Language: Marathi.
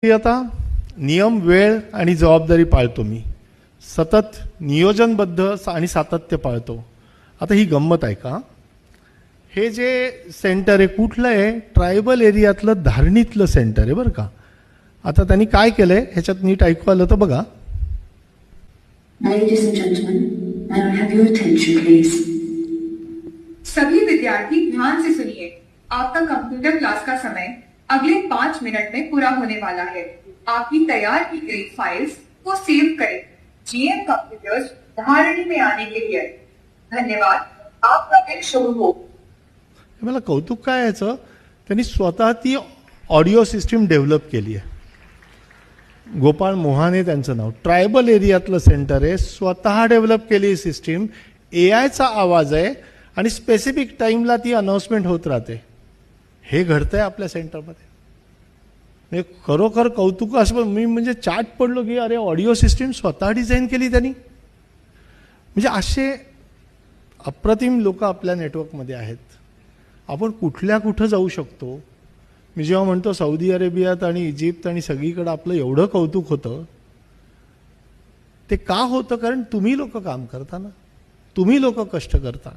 आता नियम, वेळ आणि जबाबदारी पाळतो मी. सतत नियोजनबद्ध आणि सातत्य पाळतो. आता ही गंमत आहे का? हे जे सेंटर आहे कुठलं आहे? ट्रायबल एरियातलं धारणीतलं सेंटर आहे बरं का. आता त्यांनी काय केलंय ह्याच्यात नीट ऐकू आलं तर बघा. Ladies and gentlemen, may I have your attention please? सभी विद्यार्थी ध्यान से सुनिए. आपका कंप्यूटर क्लास का समय अगले 5 मिनट में पूरा होने वाला है. आपकी तैयार की गई फाइल्स को सेव करें. जीएम कंप्यूटर्स धारणी में आने के लिए धन्यवाद. आपका दिन शुभ हो. मला कौतुक काय याचं, त्यांनी स्वतः ती ऑडिओ सिस्टीम डेव्हलप केली आहे. गोपाळ मोहाने त्यांचं नाव. ट्रायबल एरियातलं सेंटर आहे, स्वतः डेव्हलप केली सिस्टीम. एआयचा आवाज आहे आणि स्पेसिफिक टाइमला ती अनाउन्समेंट होत राहते. हे घडतंय आपल्या सेंटरमध्ये. म्हणजे खरोखर कौतुक असं मी म्हणजे चाट पडलो की अरे ऑडिओ सिस्टीम स्वतः डिझाईन केली त्यांनी. म्हणजे असे अप्रतिम लोक आपल्या नेटवर्कमध्ये आहेत. आपण कुठं जाऊ शकतो. मी जेव्हा म्हणतो सौदी अरेबियात आणि इजिप्त आणि सगळीकडे आपलं एवढं कौतुक होतं, ते का होतं? कारण तुम्ही लोक काम करता ना, तुम्ही लोक कष्ट करता.